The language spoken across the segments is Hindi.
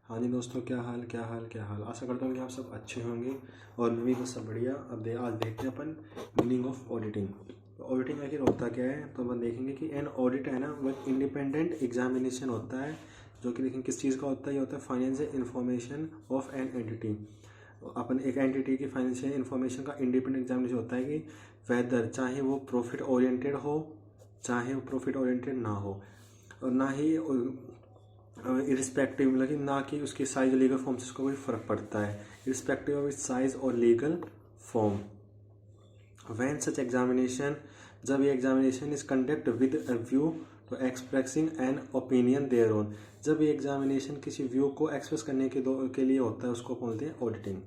हाँ जी दोस्तों, क्या हाल। आशा करता हूँ कि आप सब अच्छे होंगे और मैं भी बस सब बढ़िया। आज देखते हैं अपन मीनिंग ऑफ ऑडिटिंग। ऑडिटिंग आखिर होता क्या है, तो अपन देखेंगे कि एन ऑडिट है ना, वो एक इंडिपेंडेंट एग्जामिनेशन होता है। जो कि देखें किस चीज़ का होता है, ये होता है financial information of an entity. अपन एक एंटिटी की फाइनेंशियल इन्फॉर्मेशन का इंडिपेंडेंट एग्जामिनेशन होता है कि वेदर चाहे वो प्रॉफिट ओरिएंटेड हो, चाहे वो प्रॉफिट ओरिएंटेड ना हो, और ना ही इरिस्पेक्टिव, मतलब कि ना कि उसकी साइज और लीगल फॉर्म से उसका कोई फ़र्क पड़ता है, इरिस्पेक्टिव ऑफ इट्स साइज और legal form. When such examination, जब ये examination is conduct with a view to expressing an opinion thereon, जब ये एग्जामिनेशन किसी व्यू को एक्सप्रेस करने के लिए होता है, उसको बोलते हैं ऑडिटिंग।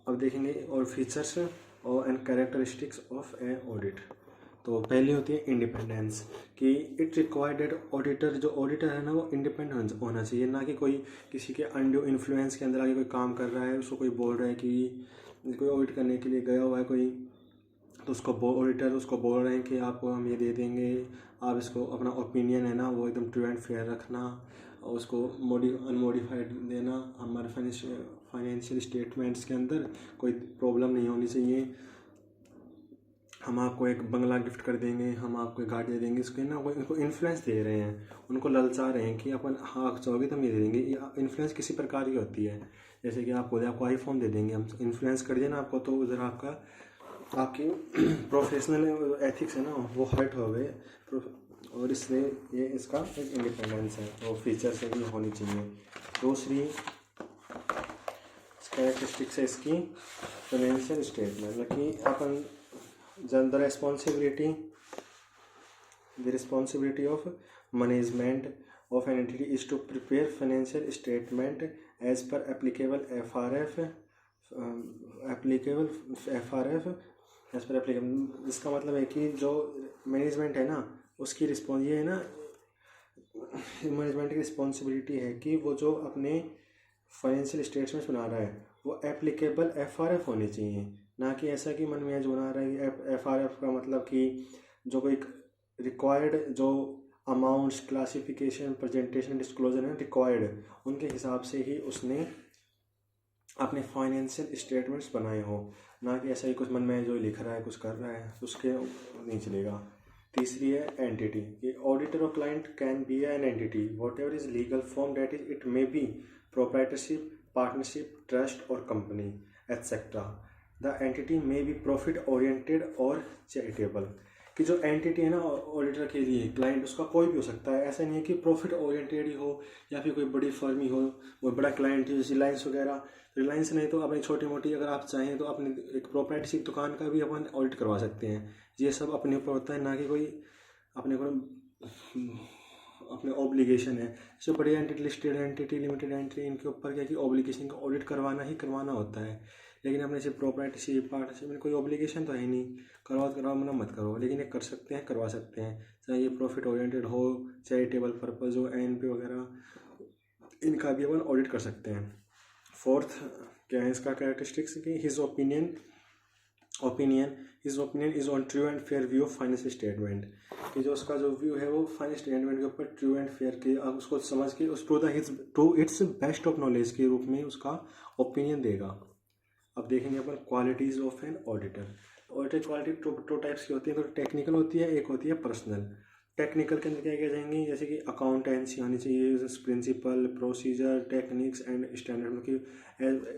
अब देखेंगे और फीचर्स और and characteristics of A audit. तो पहली होती है इंडिपेंडेंस, कि इट रिक्वायर्ड ऑडिटर, जो ऑडिटर है ना वो इंडिपेंडेंट होना चाहिए, ना कि कोई किसी के अनड्यू इन्फ्लुएंस के अंदर आके कोई काम कर रहा है, उसको कोई बोल रहा है कि कोई ऑडिट करने के लिए गया हुआ है कोई, तो उसको ऑडिटर उसको बोल रहे हैं कि आपको हम ये दे देंगे, आप इसको अपना ओपिनियन है ना वो एकदम ट्रू एंड फेयर रखना, और उसको अनमोडिफाइड देना। हमारे फाइनेंशियल स्टेटमेंट्स के अंदर कोई प्रॉब्लम नहीं होनी चाहिए। हम आपको एक बंगला गिफ्ट कर देंगे, हम आपको एक गाड़ी दे देंगे, इसके ना कोई इनको इन्फ्लुएंस दे रहे हैं, उनको ललचा रहे हैं कि अपन हाँ चाहोगे तो हम ये दे देंगे। इन्फ्लुएंस किसी प्रकार की होती है, जैसे कि आपको आईफोन दे देंगे, हम इन्फ्लुएंस कर दिया ना आपको, तो उधर आपकी प्रोफेशनल एथिक्स है ना वो हर्ट हो गए, और इसलिए ये इसका एक इंडिपेंडेंस है, तो फीचर्स है ये होनी चाहिए। दूसरी कैरेक्टरिस्टिक्स है इसकी फाइनेंशियल स्टेटमेंट, मतलब कि अपन the responsibility of management of an entity is to prepare financial statement as per applicable FRF इसका मतलब है कि जो मैनेजमेंट है ना उसकी ये है ना, मैनेजमेंट की रिस्पॉन्सिबिलिटी है कि वो जो अपने फाइनेंशियल स्टेटमेंट्स बना रहा है वो एप्लीकेबल FRF होनी चाहिए, ना कि ऐसा कि मन में जो बना रहा है। FRF का मतलब कि जो कोई रिक्वायर्ड जो अमाउंट्स, क्लासिफिकेशन, प्रेजेंटेशन, डिस्क्लोजर है रिक्वायर्ड, उनके हिसाब से ही उसने अपने फाइनेंशियल स्टेटमेंट्स बनाए हो, ना कि ऐसा ही कुछ मन में जो लिख रहा है कुछ कर रहा है उसके नहीं चलेगा। तीसरी है एंटिटी, कि ऑडिटर और client can be an entity whatever is legal form that is it may be proprietorship, partnership, trust और company etcetera. The entity may be profit oriented और चैरिटेबल, कि जो एंटिटी है ना ऑडिटर के लिए क्लाइंट उसका कोई भी हो सकता है, ऐसा नहीं है कि प्रॉफिट ओरिएंटेड ही हो या फिर कोई बड़ी फर्म ही हो, वो बड़ा क्लाइंट है जैसे रिलायंस वगैरह। रिलायंस नहीं तो अपनी छोटी मोटी अगर आप चाहें तो अपनी एक प्रोप्राइटरशिप दुकान का भी अपन ऑडिट करवा सकते हैं। ये सब अपने ऊपर होता है, ना कि कोई अपने को अपने ऑब्लिगेशन है। जो बड़ी entity, listed entity, limited entity, इनके ऊपर क्या कि ऑब्लिगेशन का ऑडिट करवाना ही करवाना होता है। लेकिन अपने से प्रोप्राइटरशिप, पार्टनरशिप में कोई ऑब्लिगेशन तो है नहीं, करवाओ मना मत करो, लेकिन ये कर सकते हैं, करवा सकते हैं, चाहे ये प्रॉफिट ओरिएंटेड हो, चैरिटेबल पर्पज़ हो, NP वगैरह, इनका भी अपन ऑडिट कर सकते हैं। फोर्थ क्या है इसका कैरेक्टरिस्टिक्स, कि his opinion is on true and fair view of financial statement, कि जो उसका जो व्यू है वो फाइनेंशियल स्टेटमेंट के ऊपर ट्रू एंड फेयर के, आप उसको समझ के उस to its best of knowledge के रूप में उसका ओपिनियन देगा। अब देखेंगे अपन qualities of an auditor. Auditor quality two types की होती है, तो टेक्निकल होती है, एक होती है पर्सनल। टेक्निकल के अंदर क्या क्या जाएंगे, जैसे कि अकाउंटेंसी होनी चाहिए, principle, procedure, techniques and standard, मतलब कि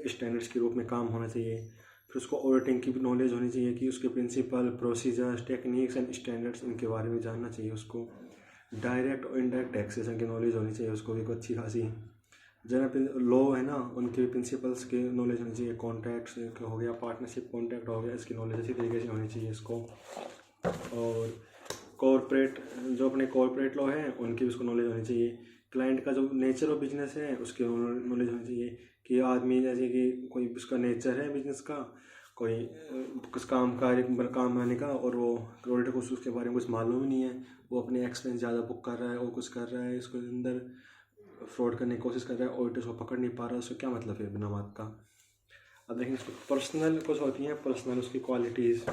स्टैंडर्ड्स के रूप में काम होना चाहिए। फिर उसको ऑडिटिंग की भी नॉलेज होनी चाहिए कि उसके principle, procedures, techniques and standards इनके बारे में जानना चाहिए उसको। डायरेक्ट और इनडायरेक्ट टैक्सेशन की नॉलेज होनी चाहिए उसको भी अच्छी खासी। जनरल लॉ है ना उनके प्रिंसिपल्स की नॉलेज होनी चाहिए। कॉन्ट्रैक्ट्स हो गया, पार्टनरशिप कॉन्ट्रैक्ट हो गया, इसकी नॉलेज अच्छी तरीके से होनी चाहिए इसको। और कॉर्पोरेट, जो अपने कॉर्पोरेट लॉ है उनकी उसको नॉलेज होनी चाहिए। क्लाइंट का जो नेचर ऑफ बिजनेस है उसकी नॉलेज होनी चाहिए, कि आदमी जैसे कि कोई उसका नेचर है बिजनेस का, कोई कुछ काम बनाने का, और वो ऑडिटर को उसके बारे में कुछ मालूम ही नहीं है, वो अपने एक्सपेंस ज़्यादा बुक कर रहा है और कुछ कर रहा है, इसके अंदर फ्रॉड करने की कोशिश कर रहा है, ऑडिटर उसको पकड़ नहीं पा रहा, उसको क्या मतलब है बिना बात का। अब देखें इसको पर्सनल कुछ होती हैं, पर्सनल उसकी क्वालिटीज़,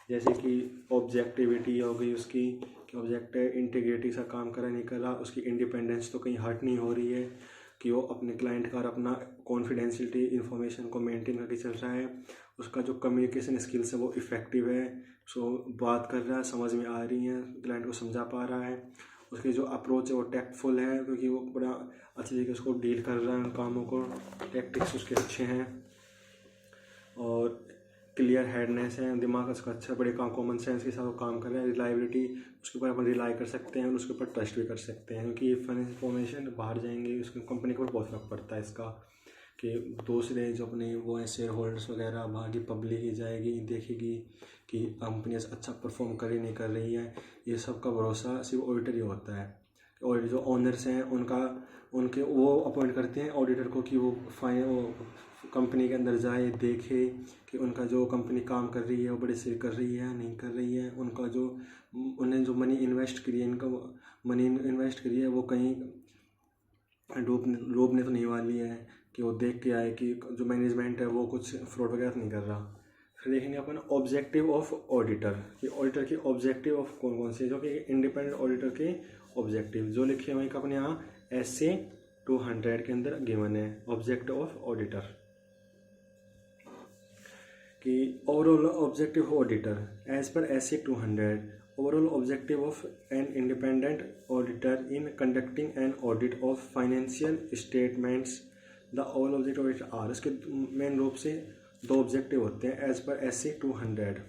जैसे कि ऑब्जेक्टिविटी हो गई उसकी, कि ऑब्जेक्ट इंटीग्रिटी सा काम कर रहा नहीं कर रहा, उसकी इंडिपेंडेंस तो कहीं हर्ट नहीं हो रही है, कि वो अपने क्लाइंट का और अपना कॉन्फिडेंशियलिटी इंफॉर्मेशन को मेंटेन करके चल रहा है, उसका जो कम्युनिकेशन स्किल्स है वो इफ़ेक्टिव है, सो बात कर रहा है, समझ में आ रही है, क्लाइंट को समझा पा रहा है, उसकी जो अप्रोच है वो टैक्टफुल है क्योंकि वो बड़ा अच्छे तरीके से उसको डील कर रहा है उन कामों को, टैक्टिक्स उसके अच्छे हैं और क्लियर हेडनेस है, दिमाग उसका अच्छा, बड़े काम कॉमन सेंस के साथ वो काम कर रहा है, रिलायबिलिटी उसके ऊपर अपन रिलाई कर सकते हैं और उसके ऊपर ट्रस्ट भी कर सकते हैं क्योंकि ये फाइनेंस इन्फॉर्मेशन बाहर जाएंगे उसकी कंपनी को बहुत फर्क पड़ता है इसका कि दूसरे जो अपने वो हैं शेयर होल्डर्स वगैरह बाहर की पब्लिक ही जाएगी देखेगी कि कंपनी अच्छा परफॉर्म कर रही नहीं कर रही है, ये सब का भरोसा सिर्फ ऑडिटर ही होता है। और जो ओनर्स हैं उनके वो अपॉइंट करते हैं ऑडिटर को कि वो कंपनी के अंदर जाए, देखे कि उनका जो कंपनी काम कर रही है वो बड़े से कर रही है नहीं कर रही है, उनका जो उन्हें जो मनी इन्वेस्ट करी है, इनका मनी इन्वेस्ट करी है वो कहीं डूबने तो नहीं वाली है, कि वो देख के आए कि जो मैनेजमेंट है वो कुछ फ्रॉड वगैरह तो नहीं कर रहा। फिर देखेंगे अपन ऑब्जेक्टिव ऑफ ऑडिटर कि ऑडिटर की ऑब्जेक्टिव ऑफ कौन कौन से, जो कि इंडिपेंडेंट ऑडिटर के ऑब्जेक्टिव जो लिखे हुए हैं अपने यहाँ SC 200 के अंदर गिवन है। ऑब्जेक्टिव ऑफ ऑडिटर कि overall objective of auditor as per SC 200, overall objective of an independent auditor in conducting an audit of financial statements, the all objective auditor are, इसके मेन रूप से दो ऑब्जेक्टिव होते हैं एज पर SC 200।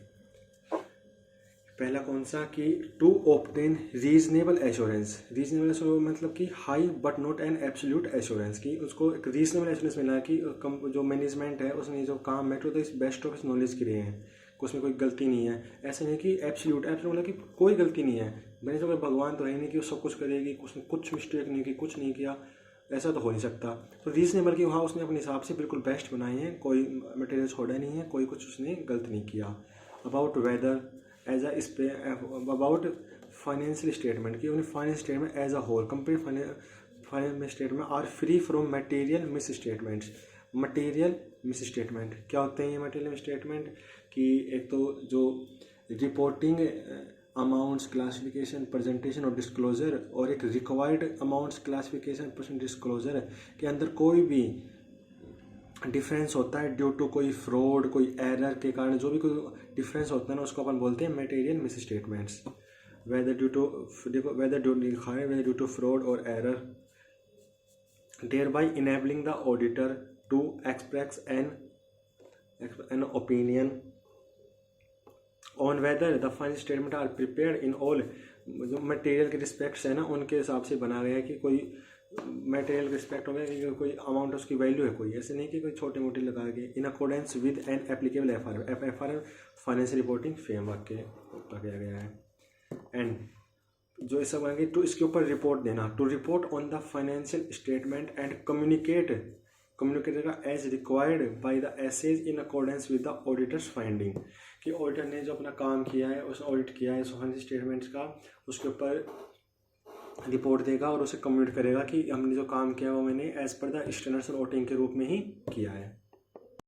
पहला कौन सा कि to obtain reasonable assurance, reasonable assurance मतलब कि high but not an absolute assurance, कि उसको एक रीजनेबल एश्योरेंस मिला कि जो मैनेजमेंट है उसने जो काम है तो इस बेस्ट ऑफ इस नॉलेज के लिए हैं, उसमें कोई गलती नहीं है। ऐसा नहीं कि एब्सोल्यूट मतलब कि कोई गलती नहीं है, मैंने जो भगवान तो है नहीं कि वो सब कुछ करेगी, उसने कुछ मिस्टेक नहीं की, कुछ नहीं किया, ऐसा तो हो नहीं सकता। तो रीजनेबल कि हाँ उसने अपने हिसाब से बिल्कुल बेस्ट बनाए हैं, कोई मटेरियल छोड़ा नहीं है, कोई कुछ उसने गलत नहीं किया। About whether as about financial statement की उन्हें finance statement as a whole complete finance statement are free from material misstatements. Material misstatement क्या होते हैं ये मटेरियल मिस स्टेटमेंट, कि एक तो जो रिपोर्टिंग अमाउंट्स क्लासिफिकेशन प्रेजेंटेशन और डिस्क्लोजर, और एक required amounts classification percent disclosure के अंदर कोई भी डिफरेंस होता है ड्यू टू कोई फ्रॉड कोई एरर के कारण, जो भी कोई डिफरेंस होता है ना उसको अपन बोलते हैं material misstatements. Whether due to fraud और error, thereby enabling the auditor to express an opinion on whether the finance statement are prepared in all, जो मटेरियल के रिस्पेक्ट्स है ना उनके हिसाब से बना गया है कि कोई मटेरियल रिस्पेक्ट हो गया कि कोई अमाउंट उसकी वैल्यू है, कोई ऐसे नहीं कि कोई छोटे मोटे लगा के, in accordance with an applicable FRM financial reporting framework के ऊपर किया गया है। एंड जो ऐसा मांगे तो इसके ऊपर रिपोर्ट देना, to report on the financial statement and communicate as required by the SAs in accordance with the auditor's finding, कि ऑडिटर ने जो अपना काम किया है उसने ऑडिट किया है फाइनेंशियल स्टेटमेंट्स का, उसके ऊपर रिपोर्ट देगा और उसे कम्युनिकेट करेगा कि हमने जो काम किया वो मैंने as per the standards auditing के रूप में ही किया है।